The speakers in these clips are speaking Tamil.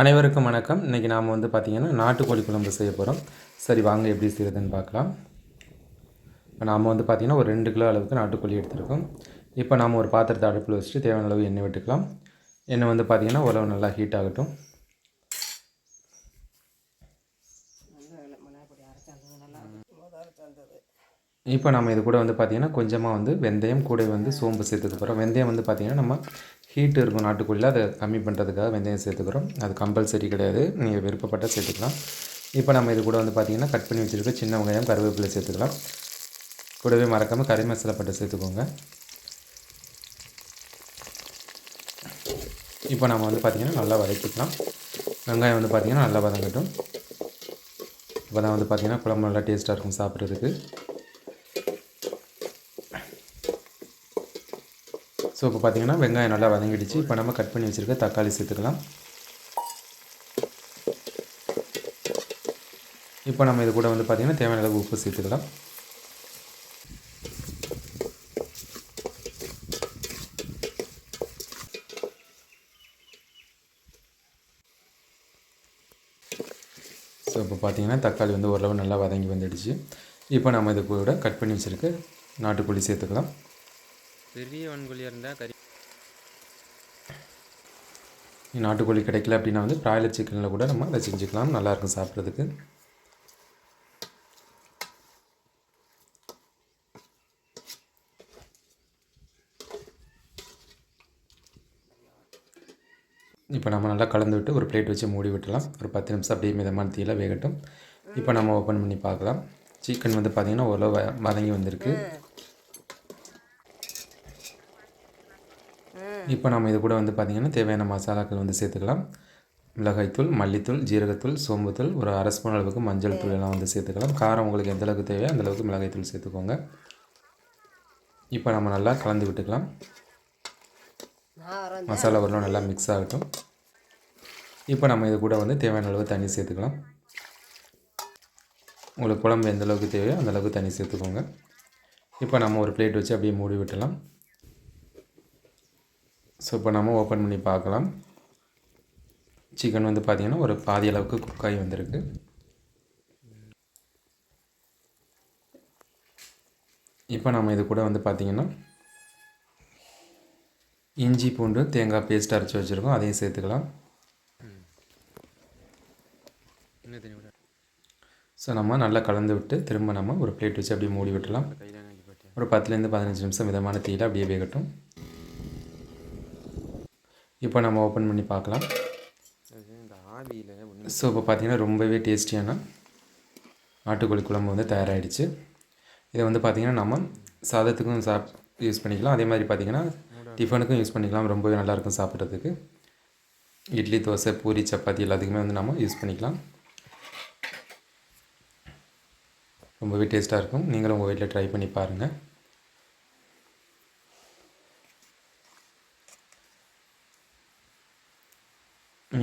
அனைவருக்கும் வணக்கம். இன்றைக்கி நாம் வந்து பார்த்திங்கன்னா நாட்டுக்கோழி குழம்பு செய்ய போகிறோம். சரி வாங்க எப்படி செய்கிறதுன்னு பார்க்கலாம். இப்போ நாம் வந்து பார்த்திங்கன்னா ஒரு 2 கிலோ அளவுக்கு நாட்டுக்கோழி எடுத்துருக்கோம். இப்போ நாம் ஒரு பாத்திரத்தை அடுப்பில் வச்சுட்டு தேவையான அளவு எண்ணெய் விட்டுக்கலாம். எண்ணெய் வந்து பார்த்திங்கன்னா உலவு நல்லா ஹீட் ஆகட்டும். இப்போ நம்ம இது கூட வந்து பார்த்திங்கன்னா கொஞ்சமாக வந்து வெந்தயம் கூட வந்து சோம்பு சேர்த்துக்க போகிறோம். வெந்தயம் வந்து பார்த்திங்கன்னா நம்ம ஹீட்டு இருக்கும் நாட்டுக்கோழியில், அதை கம்மி பண்ணுறதுக்காக வெந்தயம் சேர்த்துக்கிறோம். அது கம்பல்சரி கிடையாது, நீங்கள் விருப்பப்பட்டால் சேர்த்துக்கலாம். இப்போ நம்ம இது கூட வந்து பார்த்திங்கன்னா கட் பண்ணி வச்சுருக்க சின்ன வெங்காயம் கருவேப்பிலை சேர்த்துக்கலாம். கூடவே மறக்காமல் கறி மசாலா பட்டை சேர்த்துக்கோங்க. இப்போ நம்ம வந்து பார்த்திங்கன்னா நல்லா வதக்கிக்கலாம். வெங்காயம் வந்து பார்த்திங்கன்னா நல்லா வதங்கட்டும். இப்போ தான் வந்து பார்த்திங்கன்னா குழம்பு நல்லா டேஸ்ட்டாக இருக்கும் சாப்பிட்றதுக்கு. ஸோ இப்போ பார்த்திங்கன்னா வெங்காயம் நல்லா வதங்கிடுச்சு. இப்போ நம்ம கட் பண்ணி வச்சுருக்க தக்காளி சேர்த்துக்கலாம். இப்போ நம்ம இது கூட வந்து பார்த்திங்கன்னா தேவையான அளவு உப்பு சேர்த்துக்கலாம். ஸோ இப்போ பார்த்திங்கன்னா தக்காளி வந்து ஓரளவு நல்லா வதங்கி வந்துடுச்சு. இப்போ நம்ம இது கூட கட் பண்ணி வச்சுருக்க நாட்டுக்கோழி சேர்த்துக்கலாம். பெரிய வன்கோழியாக இருந்தால் கறி நாட்டுக்கோழி கிடைக்கல அப்படின்னா வந்து பிராய்லர் சிக்கனில் கூட நம்ம அதை செஞ்சுக்கலாம், நல்லாயிருக்கும் சாப்பிட்றதுக்கு. இப்போ நம்ம நல்லா கலந்து விட்டு ஒரு பிளேட் வச்சு மூடி விட்டுலாம். ஒரு 10 நிமிஷம் அப்படியே மிதமான தீயில் வேகட்டும். இப்போ நம்ம ஓப்பன் பண்ணி பார்க்கலாம். சிக்கன் வந்து பார்த்திங்கன்னா ஓரளவு வதங்கி வந்திருக்கு. இப்போ நம்ம இது கூட வந்து பார்த்திங்கன்னா தேவையான மசாலாக்கள் வந்து சேர்த்துக்கலாம். மிளகாய்த்தூள், மல்லித்தூள், ஜீரகத்தூள், சோம்புத்தூள், ஒரு அரை ஸ்பூன் அளவுக்கு மஞ்சள் தூள் எல்லாம் வந்து சேர்த்துக்கலாம். காரம் உங்களுக்கு எந்த அளவுக்கு தேவையோ அந்தளவுக்கு மிளகாய்த்தூள் சேர்த்துக்கோங்க. இப்போ நம்ம நல்லா கலந்து விட்டுக்கலாம். மசாலா வரலாம் நல்லா மிக்ஸ் ஆகட்டும். இப்போ நம்ம இது கூட வந்து தேவையான அளவு தண்ணி சேர்த்துக்கலாம். உங்களுக்கு குழம்பு எந்த அளவுக்கு தேவையோ அந்தளவுக்கு தண்ணி சேர்த்துக்கோங்க. இப்போ நம்ம ஒரு பிளேட் வச்சு அப்படியே மூடி விட்டுலாம். ஸோ இப்போ நம்ம ஓப்பன் பண்ணி பார்க்கலாம். சிக்கன் வந்து பார்த்திங்கன்னா ஒரு பாதி அளவுக்கு குக்காகி வந்திருக்கு. இப்போ நம்ம இது கூட வந்து பார்த்திங்கன்னா இஞ்சி பூண்டு தேங்காய் பேஸ்ட் அரைச்சி வச்சுருக்கோம், அதையும் சேர்த்துக்கலாம். ஸோ நம்ம நல்லா கலந்து விட்டு திரும்ப நம்ம ஒரு பிளேட் வச்சு அப்படியே மூடி விட்டுலாம். ஒரு 10லேருந்து 15 நிமிஷம் மிதமான தீயில் அப்படியே வேகட்டும். இப்போ நம்ம ஓப்பன் பண்ணி பார்க்கலாம். ஸோ இப்போ பார்த்திங்கன்னா ரொம்பவே டேஸ்டியான நாட்டுக்கோழி குழம்பு வந்து தயாராகிடுச்சு. இதை வந்து பார்த்திங்கன்னா நம்ம சாதத்துக்கும் யூஸ் பண்ணிக்கலாம். அதே மாதிரி பார்த்திங்கன்னா டிஃபனுக்கும் யூஸ் பண்ணிக்கலாம். ரொம்பவே நல்லாயிருக்கும் சாப்பிட்றதுக்கு. இட்லி, தோசை, பூரி, சப்பாத்தி எல்லாத்துக்குமே வந்து நம்ம யூஸ் பண்ணிக்கலாம். ரொம்பவே டேஸ்ட்டாக இருக்கும். நீங்களும் உங்கள் வீட்டில் ட்ரை பண்ணி பாருங்கள்.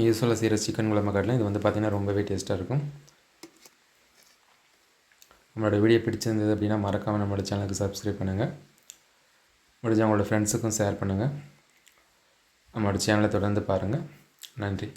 யூஸ்வலாக செய்கிற சிக்கன் குழம்பு காட்டிலும் இது வந்து பார்த்திங்கன்னா ரொம்பவே டேஸ்ட்டாக இருக்கும். நம்மளோட வீடியோ பிடிச்சிருந்தது அப்படின்னா மறக்காமல் நம்மளோட சேனலுக்கு சப்ஸ்கிரைப் பண்ணுங்கள். முடிஞ்ச உங்களோட ஃப்ரெண்ட்ஸுக்கும் ஷேர் பண்ணுங்கள். நம்மளோட சேனலை தொடர்ந்து பாருங்கள். நன்றி.